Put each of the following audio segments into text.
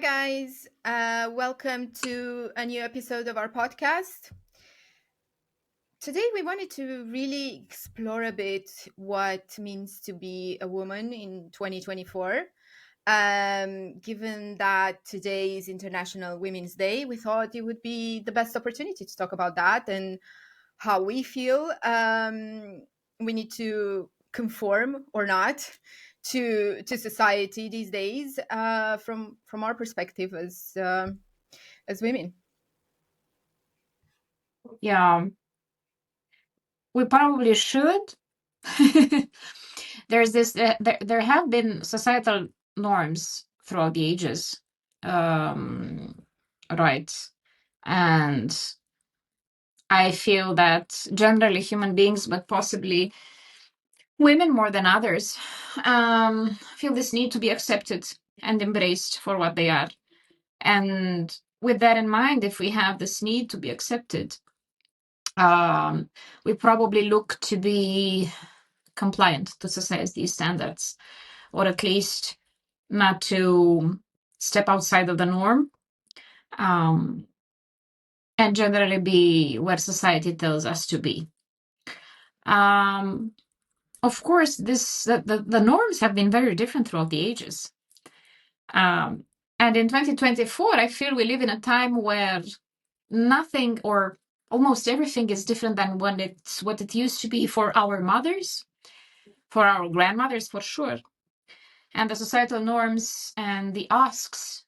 guys. Welcome to a new episode of our podcast. Today, we wanted to really explore a bit what it means to be a woman in 2024. Given that today is International Women's Day, we thought it would be the best opportunity to talk about that and how we feel we need to conform or not to society these days from our perspective as women. Yeah, we probably should. There's this. There have been societal norms throughout the ages, um, right? And I feel that generally human beings, but possibly women more than others, feel this need to be accepted and embraced for what they are. And with that in mind, if we have this need to be accepted, we probably look to be compliant to society's standards, or at least not to step outside of the norm, um, and generally be where society tells us to be. Of course, the norms have been very different throughout the ages. And in 2024, I feel we live in a time where nothing or almost everything is different than what it used to be for our mothers, for our grandmothers, for sure. And the societal norms and the asks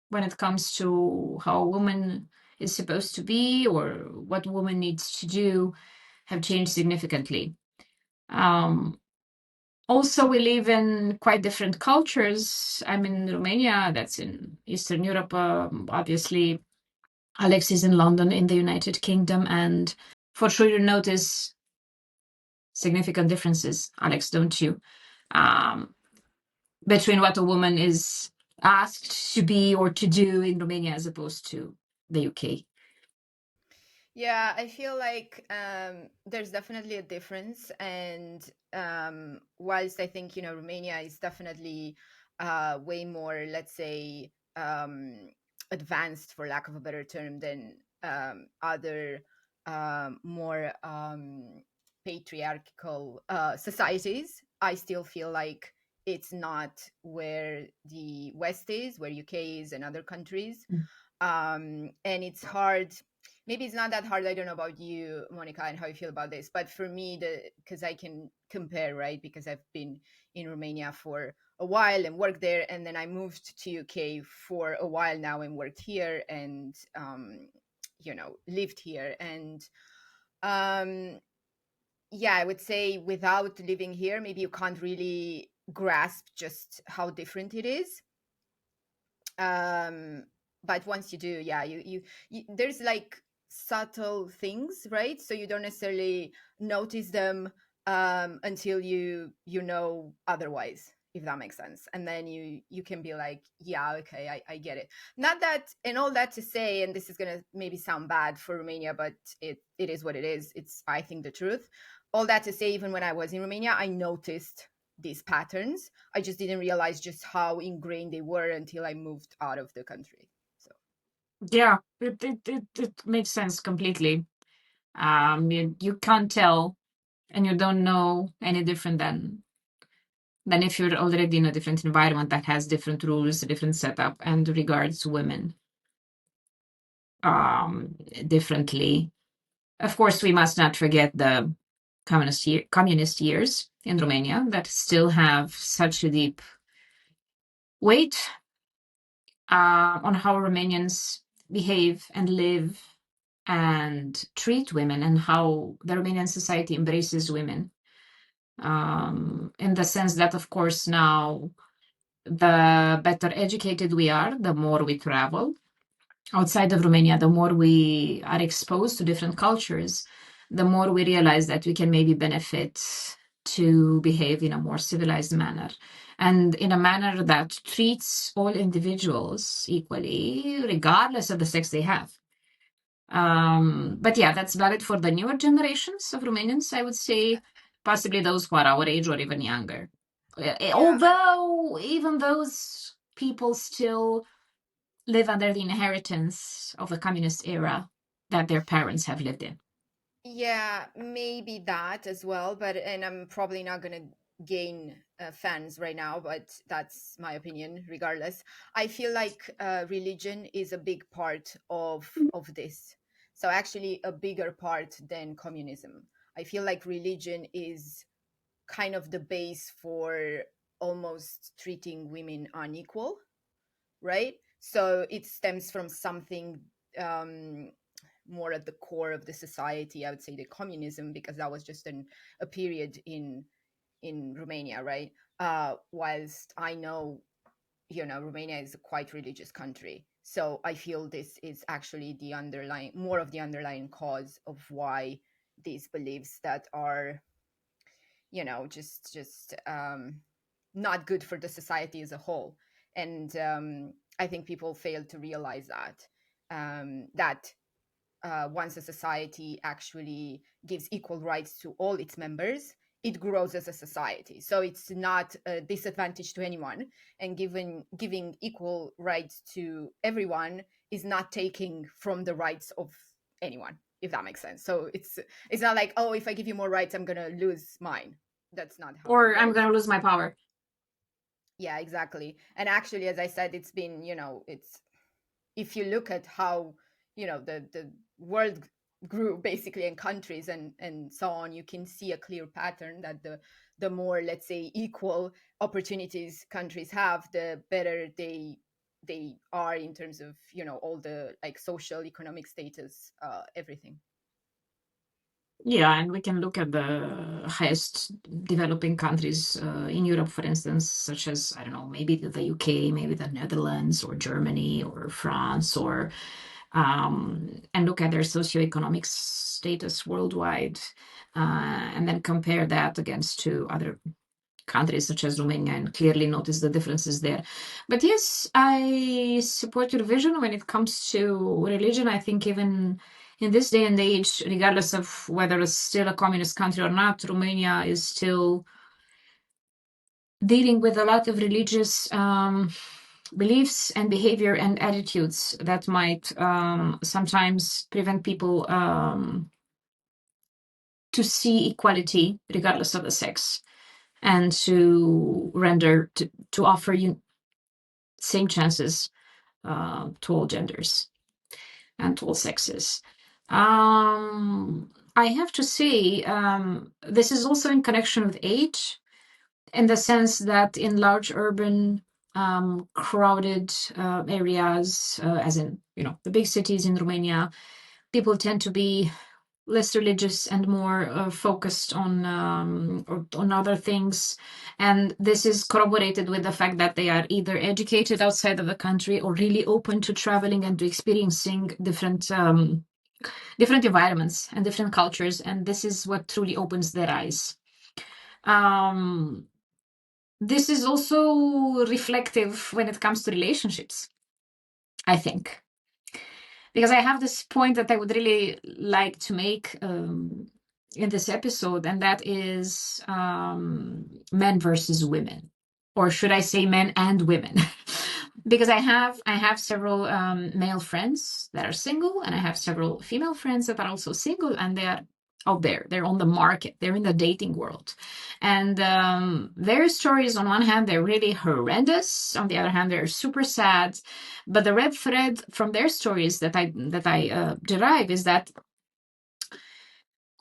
when it comes to how a woman is supposed to be or what a woman needs to do have changed significantly. Also, we live in quite different cultures. I'm in Romania, that's in Eastern Europe, obviously. Alex is in London, in the United Kingdom, and for sure you notice significant differences, Alex, don't you? Between what a woman is asked to be or to do in Romania as opposed to the UK. Yeah, I feel like there's definitely a difference, and whilst I think Romania is definitely way more, let's say, advanced, for lack of a better term, than other more patriarchal societies. I still feel like it's not where the West is, where UK is, and other countries. And it's hard. Maybe it's not that hard. I don't know about you, Monica, and how you feel about this, but for me, because I can compare, right? Because I've been in Romania for a while and worked there, and then I moved to UK for a while now and worked here, and lived here. And yeah, I would say without living here, maybe you can't really grasp just how different it is. But once you do, yeah, you there's like subtle things, right? So you don't necessarily notice them until you know otherwise, if that makes sense. And then you can be like, yeah, okay, I get it. Not that, and all that to say, and this is gonna maybe sound bad for Romania, but it is what it is. It's, I think, the truth. All that to say, even when I was in Romania, I noticed these patterns. I just didn't realize just how ingrained they were until I moved out of the country. So Yeah, it makes sense completely. You can't tell, and you don't know any different than if you're already in a different environment that has different rules, different setup, and regards women differently. Of course, we must not forget the communist years in Romania that still have such a deep weight on how Romanians behave and live and treat women, and how the Romanian society embraces women. In the sense that, of course, now the better educated we are, the more we travel outside of Romania, the more we are exposed to different cultures, the more we realize that we can maybe benefit to behave in a more civilized manner and in a manner that treats all individuals equally, regardless of the sex they have. But yeah, that's valid for the newer generations of Romanians, I would say, possibly those who are our age or even younger. yeah, Although even those people still live under the inheritance of the communist era that their parents have lived in. Yeah, maybe that as well, but and I'm probably not going to gain fans right now, but that's my opinion regardless. I feel like religion is a big part of this. So actually a bigger part than communism. I feel like religion is kind of the base for almost treating women unequal, right? So it stems from something um more at the core of the society. I would say the communism, because that was just a period in Romania, right? Whilst I know, Romania is a quite religious country, so I feel this is actually the underlying, more of the underlying cause of why these beliefs that are, just not good for the society as a whole. And I think people fail to realize that once a society actually gives equal rights to all its members, it grows as a society. So it's not a disadvantage to anyone, and giving equal rights to everyone is not taking from the rights of anyone, if that makes sense. So it's not like, oh, if I give you more rights, I'm gonna lose mine. That's not how that Or I'm works. going to lose my power. Yeah, exactly. And actually, as I said, it's been, it's, if you look at how, the world grew basically in countries and so on, you can see a clear pattern that the more, let's say, equal opportunities countries have, the better they are in terms of, all the like social, economic status, everything. Yeah, and we can look at the highest developing countries in Europe, for instance, such as, I don't know, maybe the UK, maybe the Netherlands or Germany or France, or and look at their socioeconomic status worldwide, and then compare that against to other countries such as Romania and clearly notice the differences there. But yes, I support your vision when it comes to religion. I think even in this day and age, regardless of whether it's still a communist country or not, Romania is still dealing with a lot of religious beliefs and behavior and attitudes that might sometimes prevent people to see equality regardless of the sex, and to offer you same chances to all genders and to all sexes. I have to say, this is also in connection with age, in the sense that in large urban, crowded areas, as in, the big cities in Romania, people tend to be less religious and more focused on other things, and this is corroborated with the fact that they are either educated outside of the country or really open to traveling and to experiencing different environments and different cultures, and this is what truly opens their eyes. Um, this is also reflective when it comes to relationships, I think, because I have this point that I would really like to make in this episode, and that is men versus women, or should I say men and women? Because I have several male friends that are single, and I have several female friends that are also single, and they are out there. They're on the market. They're in the dating world, and their stories, on one hand, they're really horrendous. On the other hand, they're super sad. But the red thread from their stories that I derive is that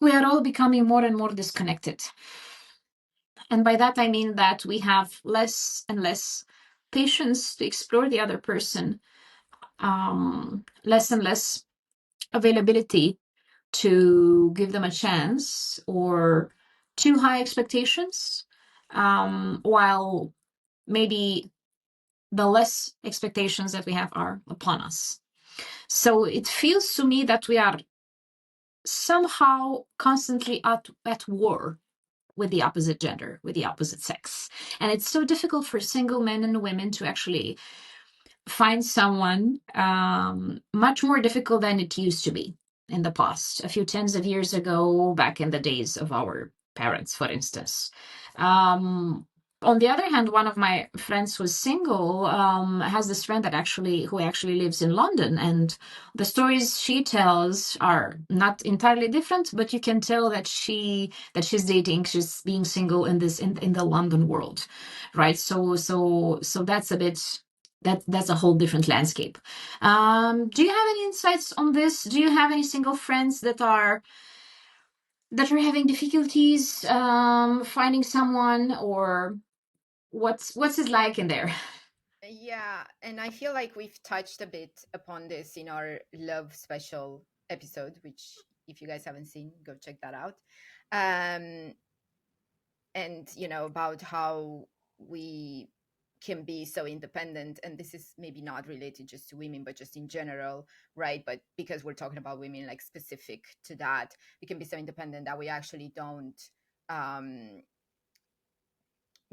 we are all becoming more and more disconnected. And by that, I mean that we have less and less patience to explore the other person, less and less availability to give them a chance, or too high expectations, while maybe the less expectations that we have are upon us. So it feels to me that we are somehow constantly at war with the opposite gender, with the opposite sex. And it's so difficult for single men and women to actually find someone, much more difficult than it used to be in the past, a few tens of years ago, back in the days of our parents, for instance. Um, On the other hand, one of my friends who's single has this friend who actually lives in London, and the stories she tells are not entirely different, but you can tell that she's dating, she's being single in the London world, right? So that's a bit that's a whole different landscape. Do you have any insights on this? Do you have any single friends that are having difficulties finding someone, or what's it like in there? Yeah, and I feel like we've touched a bit upon this in our love special episode, which if you guys haven't seen, go check that out. Um, and about how we can be so independent, and this is maybe not related just to women but just in general, right? But because we're talking about women, like specific to that, we can be so independent that we actually don't um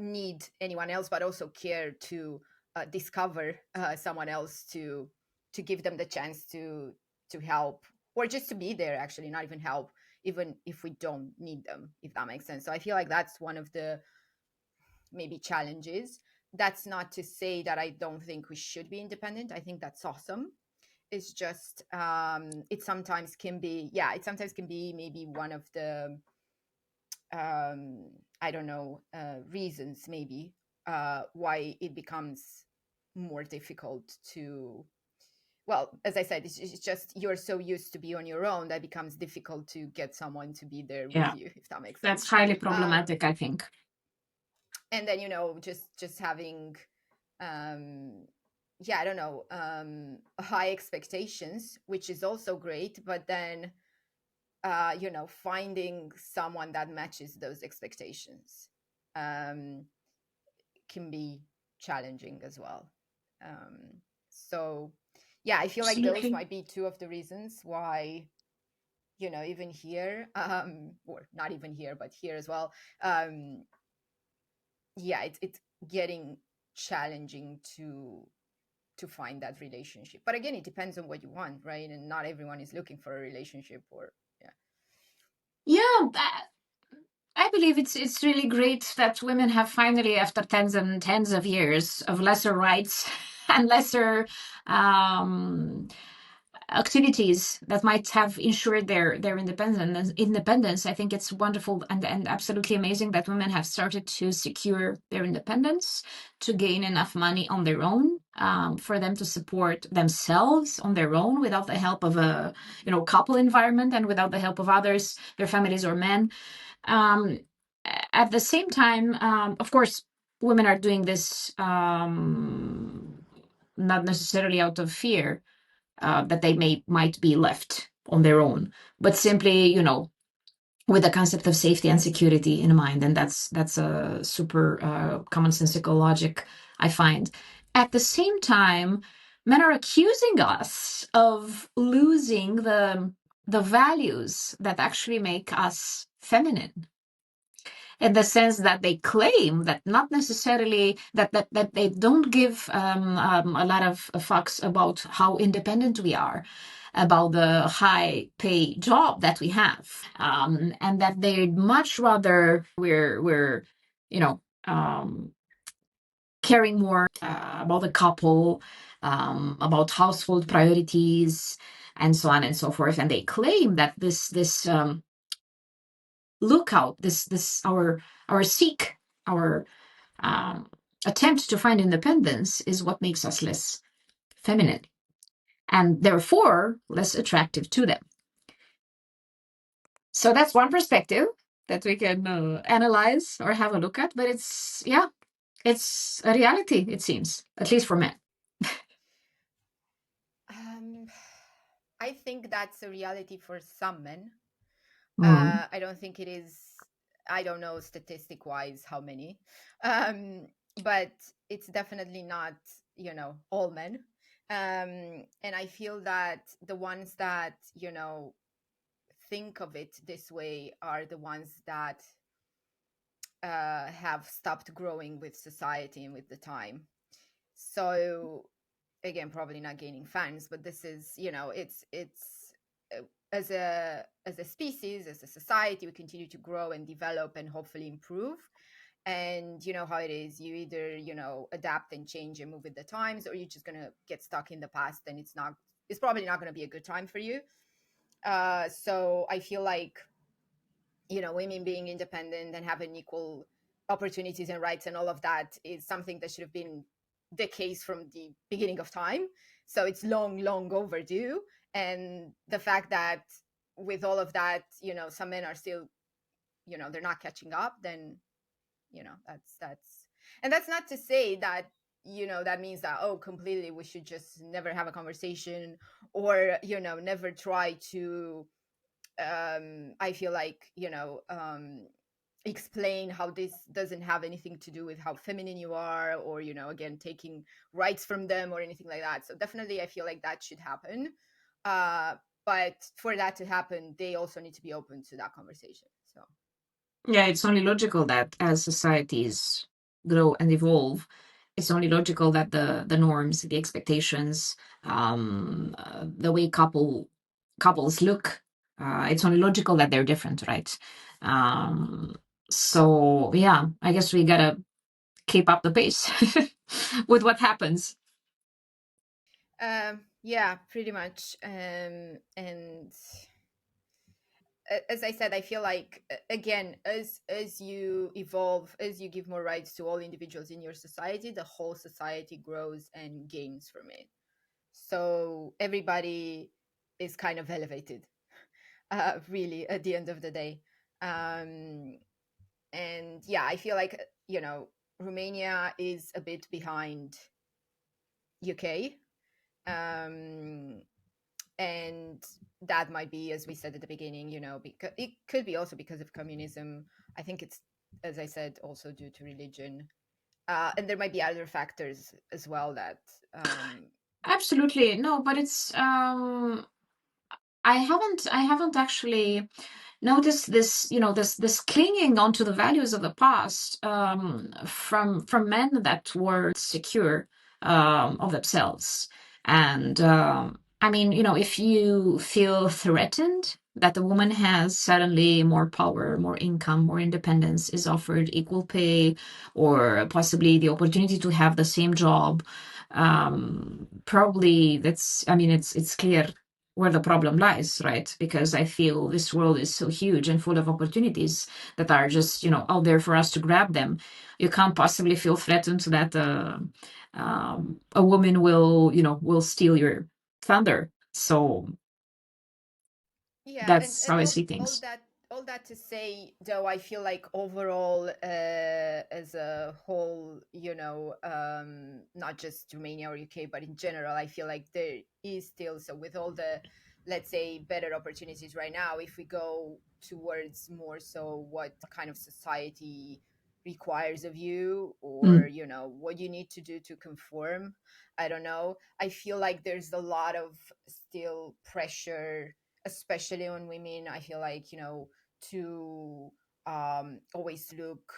need anyone else, but also care to discover someone else to give them the chance to help, or just to be there, actually, not even help, even if we don't need them, if that makes sense. So I feel like that's one of the maybe challenges. That's not to say that I don't think we should be independent. I think that's awesome. It's just it sometimes can be, yeah, it sometimes can be maybe one of the I don't know, reasons maybe why it becomes more difficult to, well, as I said, it's just you're so used to be on your own that it becomes difficult to get someone to be there with Yeah, you, if that makes that's sense. highly um, problematic, I think. and then just having yeah, I don't know, high expectations, which is also great, but then finding someone that matches those expectations um, can be challenging as well. Um, so, yeah, I feel like those Absolutely. might be two of the reasons why, even here, or not even here, but here as well, um, yeah, it's getting challenging to find that relationship. But again, it depends on what you want, right? And not everyone is looking for a relationship, or yeah. Yeah, I believe it's really great that women have finally, after tens and tens of years of lesser rights and lesser um, activities that might have ensured their independence. I think it's wonderful and absolutely amazing that women have started to secure their independence, to gain enough money on their own, for them to support themselves on their own without the help of a couple environment, and without the help of others, their families or men. um, at the same time, of course, women are doing this, not necessarily out of fear that they might be left on their own, but simply, with the concept of safety and security in mind. And that's a super commonsensical logic, I find. At the same time, men are accusing us of losing the values that actually make us feminine, in the sense that they claim that not necessarily that they don't give a lot of fucks about how independent we are, about the high pay job that we have, and that they'd much rather we're you know um, caring more about the couple, about household priorities, and so on and so forth. And they claim that this lookout, this our seek, our um, attempt to find independence is what makes us less feminine, and therefore less attractive to them. So that's one perspective that we can analyze or have a look at. But it's a reality, it seems, at least for men. um, I think that's a reality for some men. Mm. I don't think it is. I don't know statistic wise how many, um, but it's definitely not, all men. And I feel that the ones that, think of it this way are the ones that have stopped growing with society and with the time. So again, probably not gaining fans, but this is, it's as a species, as a society, we continue to grow and develop and hopefully improve. And you know how it is, you either, you know, adapt and change and move with the times, or you're just gonna get stuck in the past, and it's probably not gonna be a good time for you. So I feel like, you know, women being independent and having equal opportunities and rights and all of that is something that should have been the case from the beginning of time. So it's long, long overdue. And the fact that with all of that, you know, some men are still, you know, they're not catching up, then, you know, and that's not to say that, you know, that means that, oh, completely we should just never have a conversation, or, you know, never try to, I feel like, you know, explain how this doesn't have anything to do with how feminine you are, or, you know, again, taking rights from them or anything like that. So definitely I feel like that should happen. uh but for that to happen, they also need to be open to that conversation. So Yeah, it's only logical that as societies grow and evolve, it's only logical that the norms, the expectations, the way couples look, it's only logical that they're different, right? Um, so yeah, I guess we gotta keep up the pace with what happens. yeah, pretty much. And as I said, I feel like, again, as you evolve, as you give more rights to all individuals in your society, the whole society grows and gains from it. So everybody is kind of elevated, really, at the end of the day. um and yeah, I feel like, you know, Romania is a bit behind UK. um and that might be, as we said at the beginning, you know, because it could be also because of communism. I think it's, as I said, also due to religion. And there might be other factors as well that, Absolutely. No, but it's I haven't actually noticed this, this clinging onto the values of the past, from men that were secure, of themselves. And I mean, if you feel threatened that the woman has suddenly more power, more income, more independence, is offered equal pay, or possibly the opportunity to have the same job, probably I mean, it's clear where the problem lies, right? Because I feel this world is so huge and full of opportunities that are just, out there for us to grab them. You can't possibly feel threatened that a woman will steal your thunder. So yeah, that's how and I all see all things. that all that to say, though, I feel like overall, as a whole, you know, not just Romania or UK, but in general, I feel like there is still, so with all the, let's say, better opportunities right now, if we go towards more so what kind of society requires of you, or, Mm, you know, what you need to do to conform, I don't know, I feel like there's a lot of still pressure, especially on women. I feel like, you know, to always look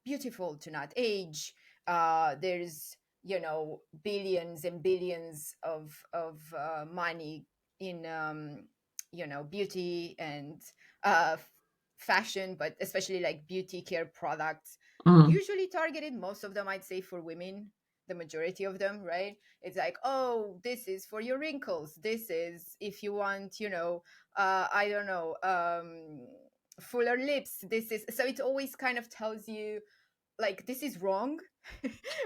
beautiful, to not age. There's, you know, billions and billions of money in, you know, beauty and fashion, but especially like beauty care products, mm. usually targeted, most of them I'd say, for women, the majority of them, right? It's like, oh, this is for your wrinkles, this is if you want, you know, I don't know, fuller lips, this is, so it always kind of tells you like this is wrong,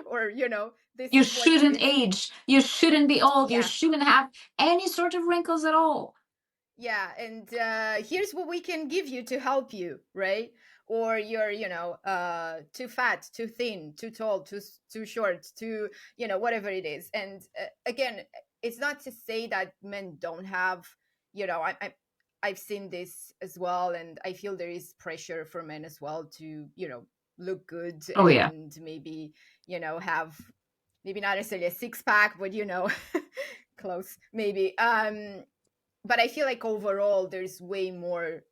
or, you know, this You is what shouldn't is. age. You shouldn't be old. You Yeah, shouldn't have any sort of wrinkles at all. yeah, and here's what we can give you to help you, right? Or you're, you know, too fat, too thin, too tall, too short, too, you know, whatever it is. And again, it's not to say that men don't have, you know, I've seen this as well, and I feel there is pressure for men as well to, you know, look good Oh yeah. and maybe, you know, have, maybe not necessarily a six pack, but, you know, close maybe. But I feel like overall there's way more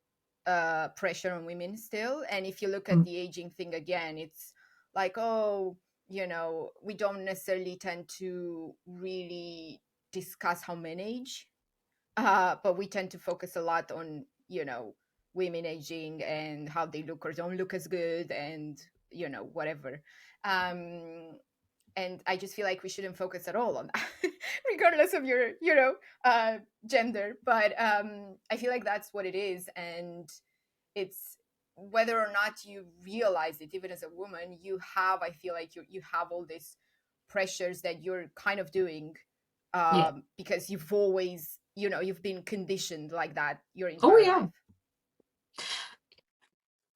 pressure on women still. And if you look at Mm. the aging thing again, it's like, oh, you know, we don't necessarily tend to really discuss how men age, but we tend to focus a lot on, you know, women aging and how they look or don't look as good, and whatever. um and I just feel like we shouldn't focus at all on that, regardless of your gender. But I feel like that's what it is. And it's, whether or not you realize it, even as a woman, I feel like you have all these pressures that you're kind of doing, Yeah. because you've always, you've been conditioned like that your Oh, entire yeah.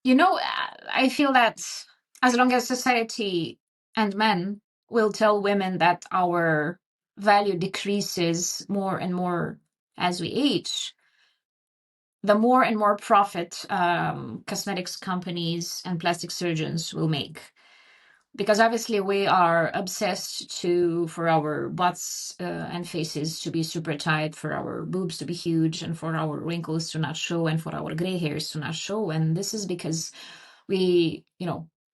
life. I feel that as long as society and men will tell women that our value decreases more and more as we age, the more and more profit cosmetics companies and plastic surgeons will make. Because obviously we are obsessed for our butts and faces to be super tight, for our boobs to be huge, and for our wrinkles to not show, and for our gray hairs to not show. And this is because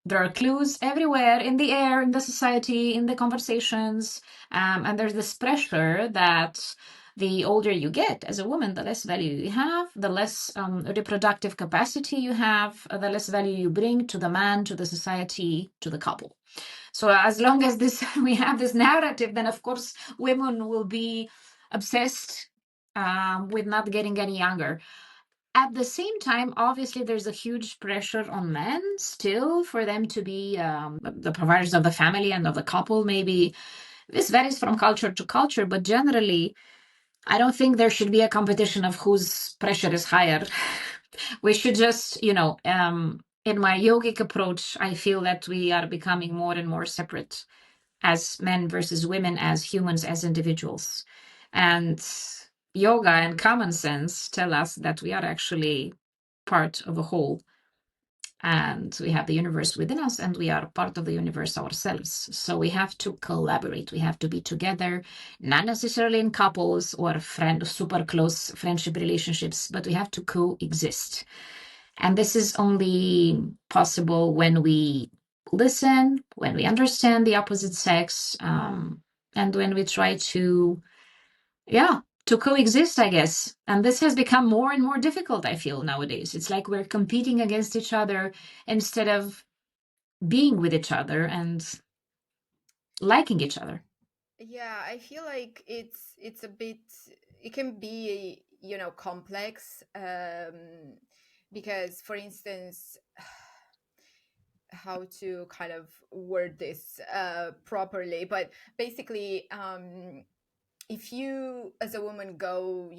there are clues everywhere in the air, in the society, in the conversations, and there's this pressure that the older you get as a woman, the less value you have, the less reproductive capacity you have, the less value you bring to the man, to the society, to the couple. So as long as we have this narrative, then of course women will be obsessed with not getting any younger. At the same time, obviously, there's a huge pressure on men still for them to be the providers of the family and of the couple. Maybe this varies from culture to culture, but generally, I don't think there should be a competition of whose pressure is higher. We should just, in my yogic approach, I feel that we are becoming more and more separate as men versus women, as humans, as individuals. And yoga and common sense tell us that we are actually part of a whole, and we have the universe within us, and we are part of the universe ourselves. So we have to collaborate, we have to be together, not necessarily in couples or super close friendship relationships, but we have to coexist. And this is only possible when we listen, when we understand the opposite sex, and when we try to coexist, I guess. And this has become more and more difficult, I feel, nowadays. It's like we're competing against each other instead of being with each other and liking each other. Yeah, I feel like it's a bit, it can be, complex, because, for instance, how to kind of word this properly, but basically, if you as a woman go,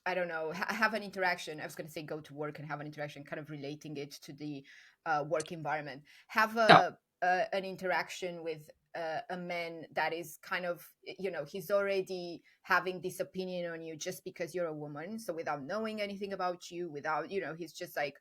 I don't know, have an interaction. I was going to say go to work and have an interaction, kind of relating it to the work environment. Have Yeah. an interaction with a man that is kind of, he's already having this opinion on you just because you're a woman. So without knowing anything about you, without, he's just like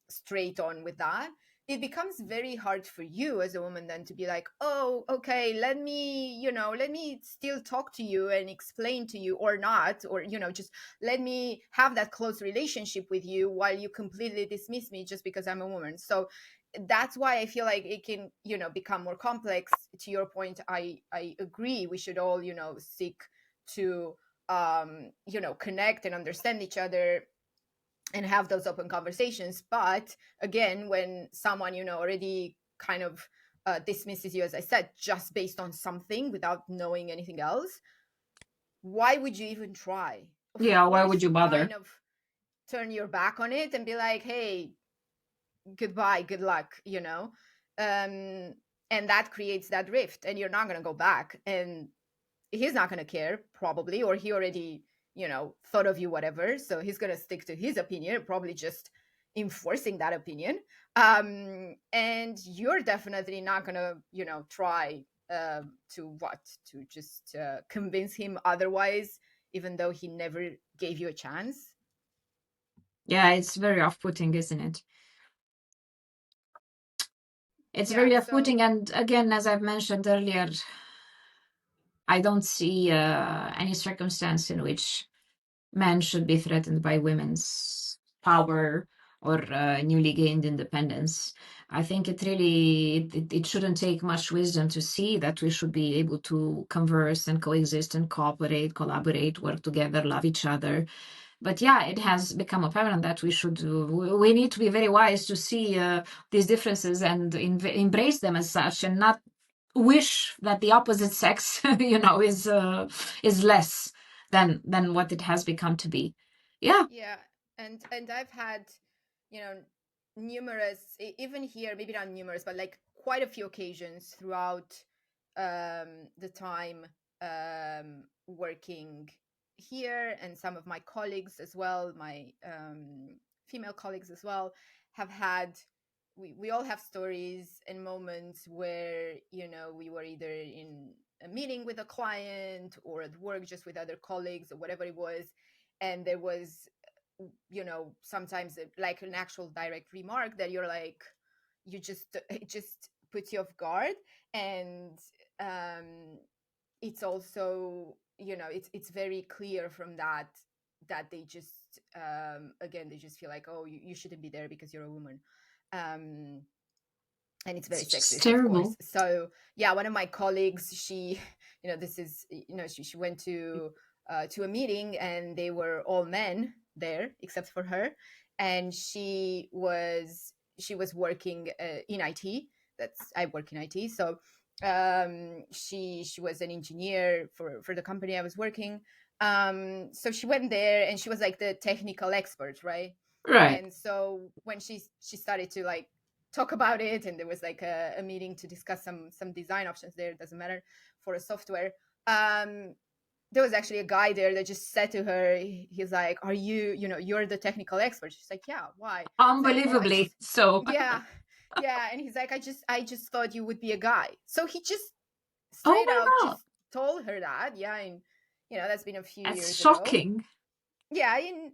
straight on with that. It becomes very hard for you as a woman then to be like, oh, okay, let me still talk to you and explain to you, or not, or, just let me have that close relationship with you while you completely dismiss me just because I'm a woman. So that's why I feel like it can, become more complex. To your point, I agree, we should all, seek to connect and understand each other and have those open conversations. But again, when someone, already kind of dismisses you, as I said, just based on something without knowing anything else, why would you even try? Yeah, Why why don't would you you kind bother? of turn your back on it and be like, hey, goodbye, good luck, and that creates that rift, and you're not going to go back, and he's not going to care, probably, or he already, thought of you, whatever, so he's going to stick to his opinion, probably just enforcing that opinion. And you're definitely not going to, try to just convince him otherwise, even though he never gave you a chance. Yeah, it's very off-putting, isn't it? It's Yeah, very so off-putting. And again, as I've mentioned earlier, I don't see any circumstance in which men should be threatened by women's power or newly gained independence. I think it shouldn't take much wisdom to see that we should be able to converse and coexist and cooperate, collaborate, work together, love each other. But yeah, it has become apparent that we need to be very wise to see these differences and embrace them as such, and not wish that the opposite sex, is less than what it has become to be. Yeah. Yeah, and I've had, you know, numerous, even here, maybe not numerous, but like quite a few occasions throughout the time working here, and some of my colleagues as well, my female colleagues as well, have had. We all have stories and moments where, we were either in a meeting with a client or at work just with other colleagues or whatever it was, and there was, sometimes like an actual direct remark that you're like, it just puts you off guard. And it's also, it's very clear from that they just, again, they just feel like, oh, you shouldn't be there because you're a woman. um and it's very It's just sexist, of course. terrible. So yeah, one of my colleagues, she, this is, she went to a meeting, and they were all men there except for her, and she was working in IT. I work in IT, so she was an engineer for the company I was working. So she went there, and she was like the technical expert, right? Right. And so when she started to like talk about it, and there was like a meeting to discuss some design options there, it doesn't matter, for a software. There was actually a guy there that just said to her, he's like, are you, you're the technical expert? She's like, yeah, why? He's like, well, I Unbelievably just, so. yeah, yeah. And he's like, I just thought you would be a guy. So he just Oh straight my out God. just told her that. Yeah. And that's been a few That's years ago. shocking. Yeah. In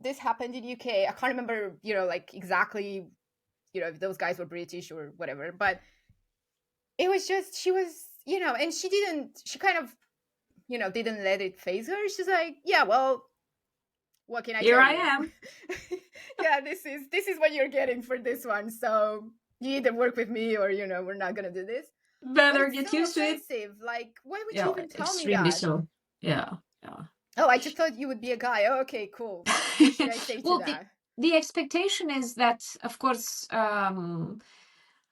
this happened in UK. I can't remember, like exactly, if those guys were British or whatever, but it was just, she was, and she kind of, didn't let it phase her. She's like, yeah, well, what can I Here tell I you? am. Yeah, this is what you're getting for this one. So you either work with me, or, we're not gonna do this. But Better it's get so used to it. offensive. Like, why would you Yeah, even tell me extremely that? so. Yeah, yeah. Oh, I just thought you would be a guy. Oh, okay, cool. What should I say to Well, the that? the expectation is that, of course,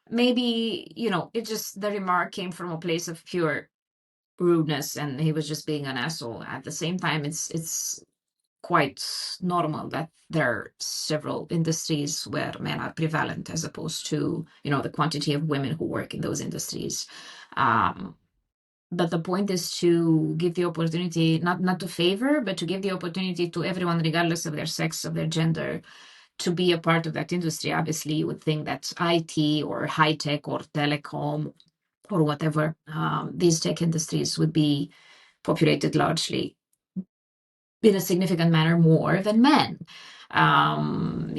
maybe, it just the remark came from a place of pure rudeness, and he was just being an asshole. At the same time, it's quite normal that there are several industries where men are prevalent, as opposed to, the quantity of women who work in those industries. Um, but the point is to give the opportunity, not to favor, but to give the opportunity to everyone, regardless of their sex, of their gender, to be a part of that industry. Obviously, you would think that IT or high tech or telecom or whatever, these tech industries would be populated largely in a significant manner more than men. And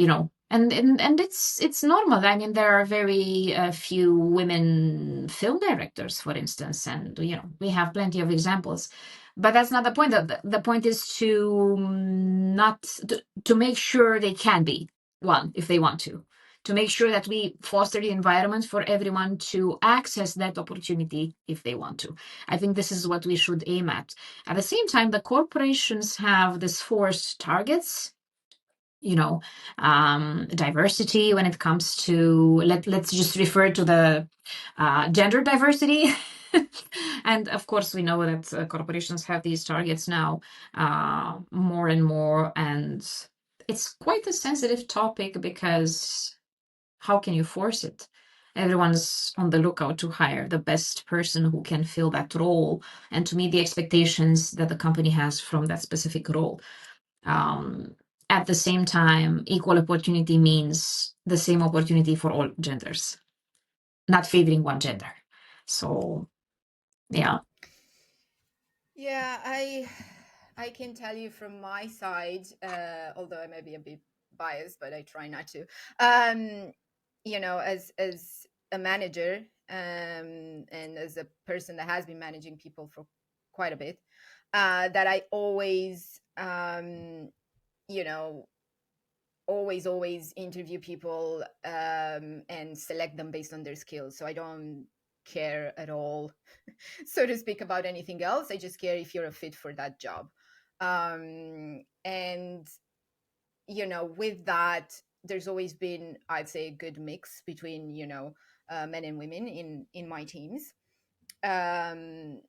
it's normal. I mean, there are very few women film directors, for instance, and we have plenty of examples. But that's not the point. The point is to not to make sure they can be one if they want to make sure that we foster the environment for everyone to access that opportunity if they want to. I think this is what we should aim at. At the same time, the corporations have this forced targets, diversity when it comes to, let's just refer to the gender diversity. And of course, we know that corporations have these targets now more and more. And it's quite a sensitive topic because how can you force it? Everyone's on the lookout to hire the best person who can fill that role and to meet the expectations that the company has from that specific role. Um, at the same time, equal opportunity means the same opportunity for all genders, not favoring one gender. So, yeah. Yeah, I can tell you from my side, although I may be a bit biased, but I try not to. As a manager, and as a person that has been managing people for quite a bit, that I always, you know, always interview people, and select them based on their skills. So I don't care at all, so to speak, about anything else. I just care if you're a fit for that job. And with that, there's always been, I'd say, a good mix between men and women in my teams. um,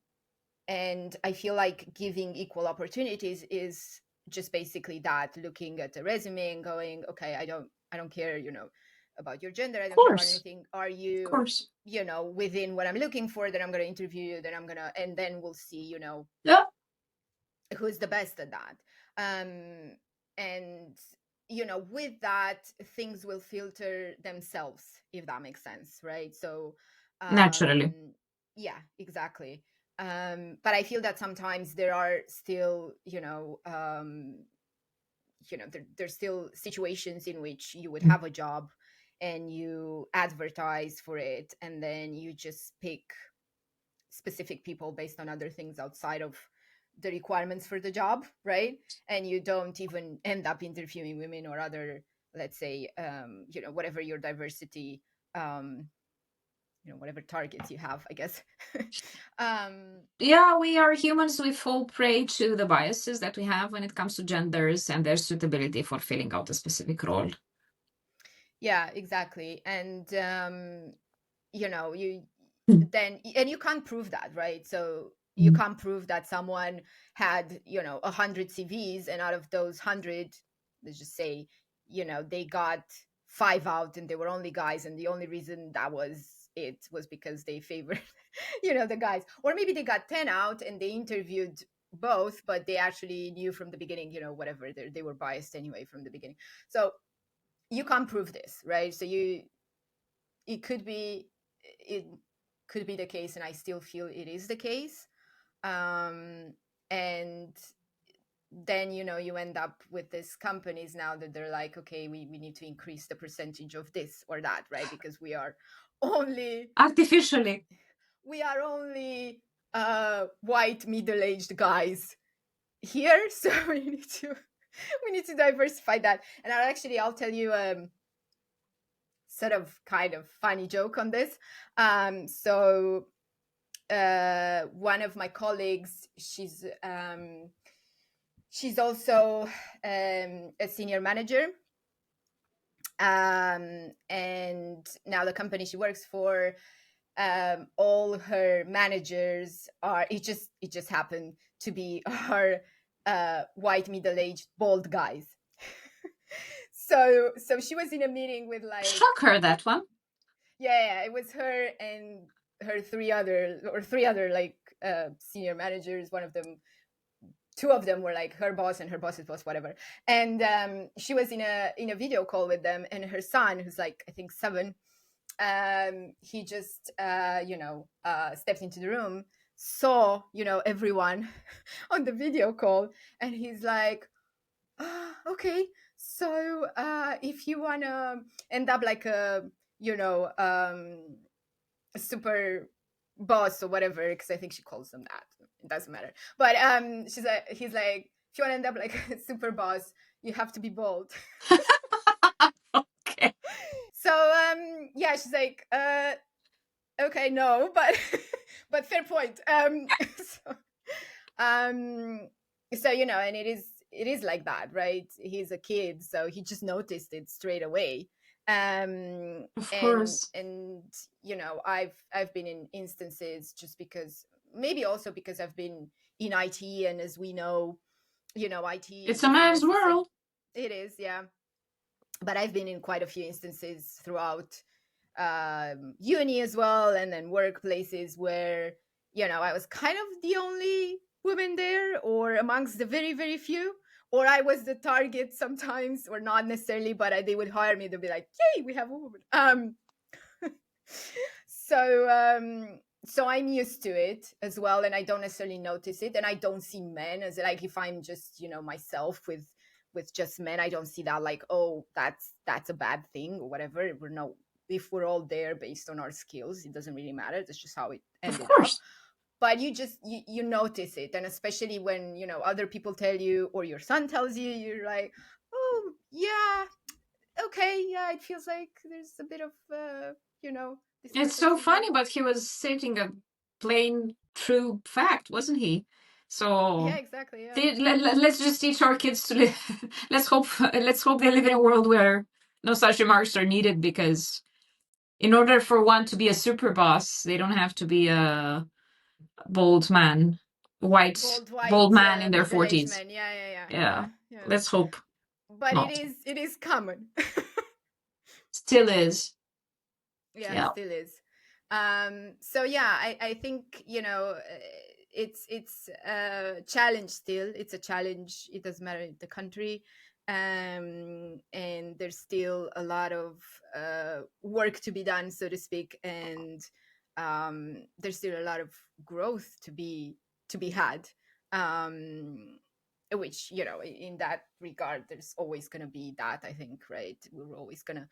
and I feel like giving equal opportunities is just basically that, looking at the resume and going, okay, I don't care, about your gender, I Of don't care about course. anything. Are Of you course. within what I'm looking for? Then I'm going to interview you, then I'm going to, and then we'll see, Yeah, who's the best at that. And with that, things will filter themselves, if that makes sense, right? So naturally. yeah, exactly. But I feel that sometimes there are still there's still situations in which you would have a job and you advertise for it, and then you just pick specific people based on other things outside of the requirements for the job, right? And you don't even end up interviewing women or other, let's say, whatever your diversity, um, whatever targets you have, I guess. um, Yeah, we are humans. We fall prey to the biases that we have when it comes to genders and their suitability for filling out a specific role. yeah, exactly. And you Mm. then, and you can't prove that, right? So you Mm. can't prove that someone had 100 CVs, and out of those 100, let's just say, they got 5 out and they were only guys, and the only reason that was because they favored the guys. Or maybe they got 10 out and they interviewed both, but they actually knew from the beginning, whatever, they were biased anyway from the beginning. So you can't prove this, right? So it could be it could be the case, and I still feel it is the case. And then you end up with these companies now that they're like, okay, we need to increase the percentage of this or that, right? Because only Artificially. we are only white middle-aged guys here, so we need to diversify that. And I'll tell you sort of kind of funny joke on this. So one of my colleagues, she's also a senior manager, and now the company she works for, all her managers are, it just happened to be our white middle-aged bald guys. So she was in a meeting with like, Shock her, that one. yeah, it was her and her three other like senior managers. One of them, two of them were like her boss and her boss's boss, whatever. And she was in a video call with them, and her son, who's like I think 7, he just stepped into the room, saw everyone on the video call, and he's like, okay, so if you want to end up like a you know super boss or whatever, because I think she calls them that, it doesn't matter. But he's like, if you want to end up like a super boss, you have to be bold. Okay. So yeah, she's like, okay, no, but but fair point. So, um so and it is like that, right? He's a kid, so he just noticed it straight away. Of course. And I've been in instances, just because, maybe also because I've been in IT, and as we know, IT It's a doesn't man's necessarily, world. it is, yeah. But I've been in quite a few instances throughout uni as well, and then workplaces where I was kind of the only woman there, or amongst the very very few, or I was the target sometimes, or not necessarily, but they would hire me. They'd be like, "Yay, we have a woman." So I'm used to it as well, and I don't necessarily notice it, and I don't see men as, like, if I'm just myself with just men, I don't see that like, oh, that's a bad thing or whatever. We're no If we're all there based on our skills, it doesn't really matter. That's just how it Of ended up. course. But you notice it, and especially when other people tell you, or your son tells you, you're like, oh yeah, okay, yeah, it feels like there's a bit of It's so discrepancy funny, there. but he was stating a plain, true fact, wasn't he? So Yeah, exactly. Yeah. let's just teach our kids to live. Let's hope they live in a world where no such remarks are needed, because in order for one to be a super boss, they don't have to be a bold man, white Bald bold white man in their middle-aged 40s. man. Yeah, yeah, yeah, Yeah, yeah, yeah. let's hope But it not. is common. Still is. Yeah, Yeah. still is. So yeah, I think, it's a challenge still. It's a challenge. It doesn't matter the country. And there's still a lot of work to be done, so to speak. And there's still a lot of growth to be had. Which, in that regard, there's always going to be that, I think, right? We're always going to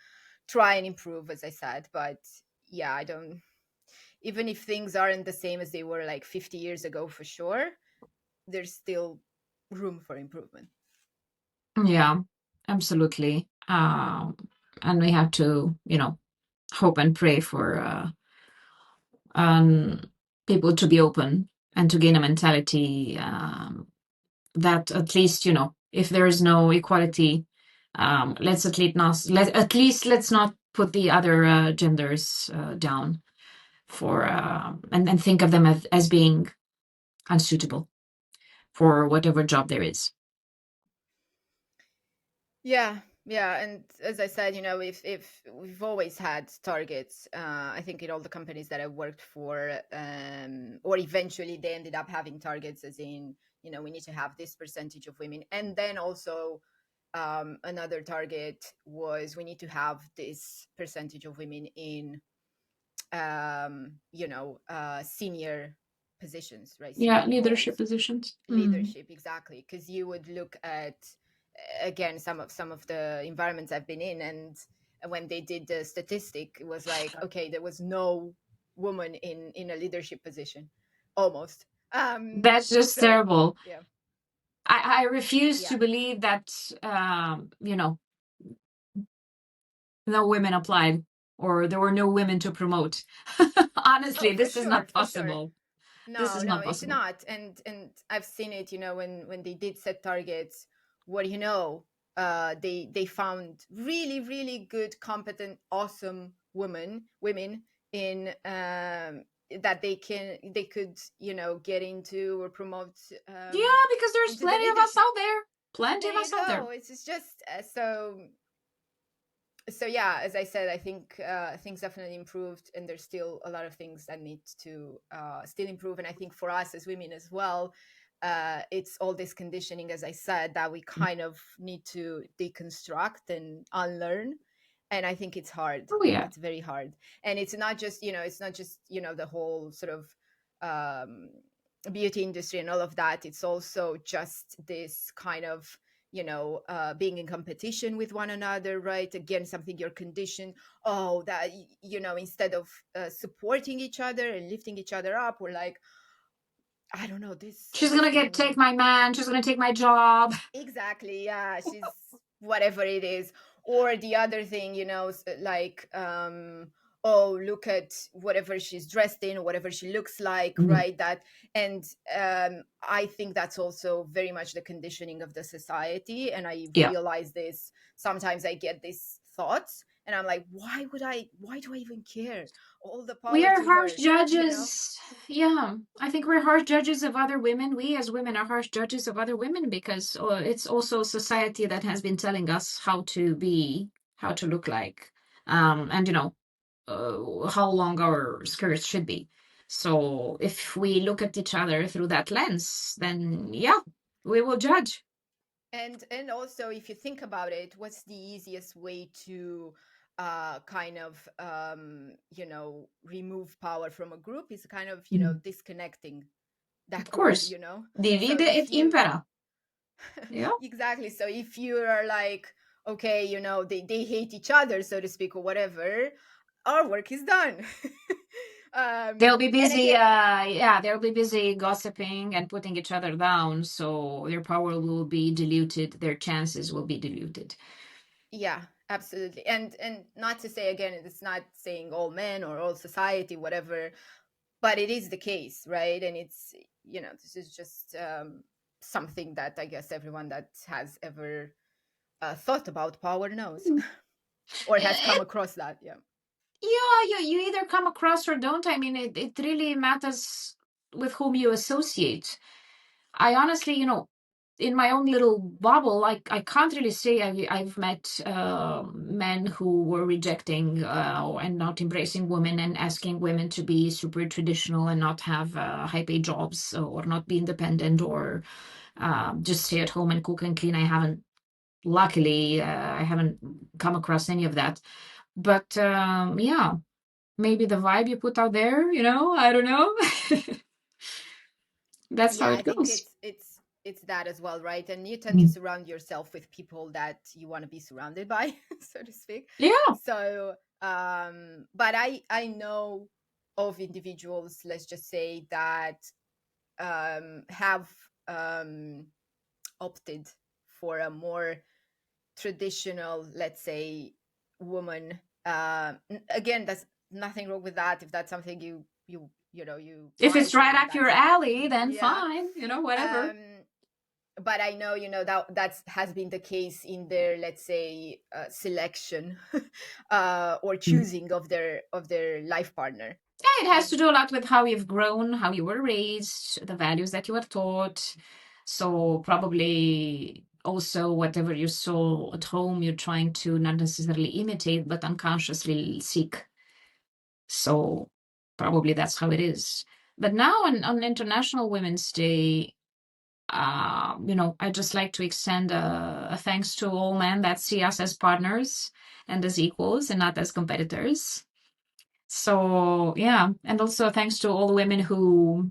try and improve, as I said. But yeah, I don't, even if things aren't the same as they were like 50 years ago, for sure, there's still room for improvement. Yeah, absolutely. And we have to, hope and pray for um, people to be open and to gain a mentality that at least, if there is no equality, let's not put the other genders down for and think of them as being unsuitable for whatever job there is. Yeah, yeah, and as I said, if we've always had targets, I think in all the companies that I worked for, or eventually they ended up having targets, as in, we need to have this percentage of women, and then also, another target was we need to have this percentage of women in, senior positions, right? Yeah, Senior leadership roles, positions. Mm. leadership, exactly. Because you would look at, again, some of the environments I've been in, and when they did the statistic, it was like, okay, there was no woman in a leadership position, almost. That's just So terrible. yeah, I refuse to yeah. believe that, no women applied or there were no women to promote. Oh, Honestly, for this is sure, not for sure. possible. This No, is no, not it's possible. not. And I've seen it, when they did set targets, what do you know? They found really, really good, competent, awesome women in, that they could, get into or promote, Yeah, because there's into the plenty of us leadership. out there. Plenty There of you us out there. go. It's just, so yeah, as I said, I think, things definitely improved, and there's still a lot of things that need to, still improve. And I think for us as women as well, it's all this conditioning, as I said, that we kind of need to deconstruct and unlearn. And I think it's hard. Oh yeah. It's very hard. And it's not just the whole sort of, um, beauty industry and all of that. It's also just this kind of, being in competition with one another, right? Again, something you're conditioned. Oh, that, instead of, supporting each other and lifting each other up, we're like, I don't know, this She's this gonna take one. my man. She's gonna take my job. Exactly. Yeah, she's whatever it is. Or the other thing, like, oh, look at whatever she's dressed in or whatever she looks like, Mm. right? That, and I think that's also very much the conditioning of the society. And I Yeah. realize this sometimes. I get these thoughts, and I'm like, why do I even care? All the We power are to harsh her. judges. Yeah, I think we're harsh judges of other women. We as women are harsh judges of other women because it's also society that has been telling us how to be, how to look like, and how long our skirts should be. So if we look at each other through that lens, then yeah, we will judge. And also, if you think about it, what's the easiest way to, kind of, remove power from a group, is kind of, Mm. disconnecting that Of group, course, so divide if et you impera. Yeah, exactly, so if you are like, okay, they hate each other, so to speak, or whatever, our work is done. they'll be And busy. again, Yeah, they'll be busy gossiping and putting each other down. So their power will be diluted. Their chances will be diluted. yeah, absolutely. And not to say, again, it's not saying all men or all society, whatever, but it is the case, right? And it's, this is just something that I guess everyone that has ever thought about power knows or has come It, across that. Yeah. yeah, you either come across or don't. I mean, it really matters with whom you associate. I honestly, in my own little bubble, I can't really say I've met men who were rejecting and not embracing women and asking women to be super traditional and not have high paid jobs or not be independent or just stay at home and cook and clean. Luckily, I haven't come across any of that. But yeah, maybe the vibe you put out there, I don't know. That's how Yeah, I it think goes. it's that as well, right? And you tend to Mm. surround yourself with people that you want to be surrounded by, so to speak. Yeah. So but I know of individuals, let's just say, that have opted for a more traditional, let's say, woman. Again, there's nothing wrong with that. If that's something you If it's like, right and up your that's, alley, then yeah. fine, whatever. um but I know, that has been the case in their, let's say, selection or Mm. choosing of their life partner. Yeah, it has Like, to do a lot with how you've grown, how you were raised, the values that you were taught. So probably also whatever you saw at home, you're trying to not necessarily imitate, but unconsciously seek. So probably that's how it is. But now on International Women's Day, I just like to extend a thanks to all men that see us as partners and as equals and not as competitors. So yeah, and also thanks to all women who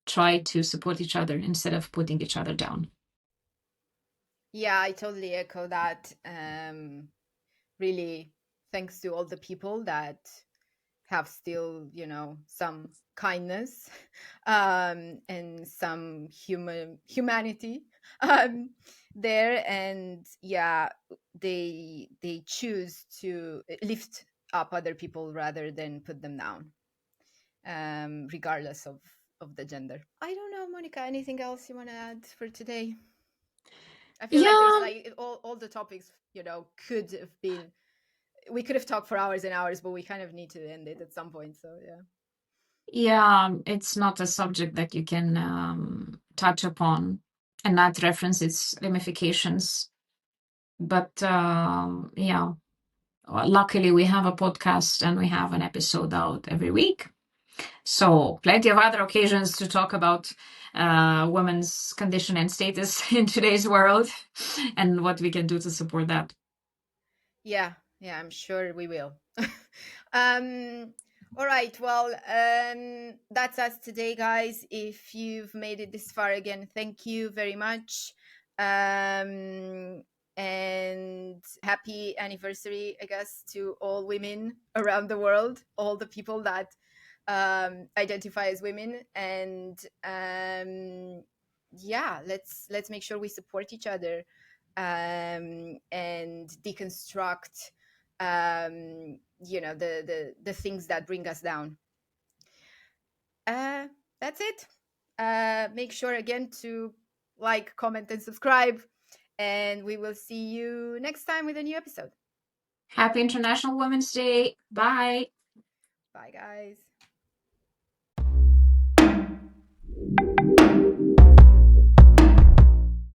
try to support each other instead of putting each other down. yeah, I totally echo that. Really, thanks to all the people that have still, some kindness and some humanity um there. And yeah, they choose to lift up other people rather than put them down, regardless of the gender. I don't know, Monica, anything else you want to add for today? I feel like there's Yeah, like all the topics, could have been, we could have talked for hours and hours, but we kind of need to end it at some point. So yeah. yeah, it's not a subject that you can touch upon and not reference its ramifications. But yeah, luckily we have a podcast and we have an episode out every week. So plenty of other occasions to talk about women's condition and status in today's world and what we can do to support that. Yeah, yeah, I'm sure we will. um, all right. Well, that's us today, guys. If you've made it this far, again, thank you very much. And happy anniversary, I guess, to all women around the world, all the people that identify as women. And yeah, let's make sure we support each other and deconstruct the things that bring us down. That's it. Make sure again to like, comment, and subscribe, and we will see you next time with a new episode. Happy International Women's Day. Bye. Bye, guys.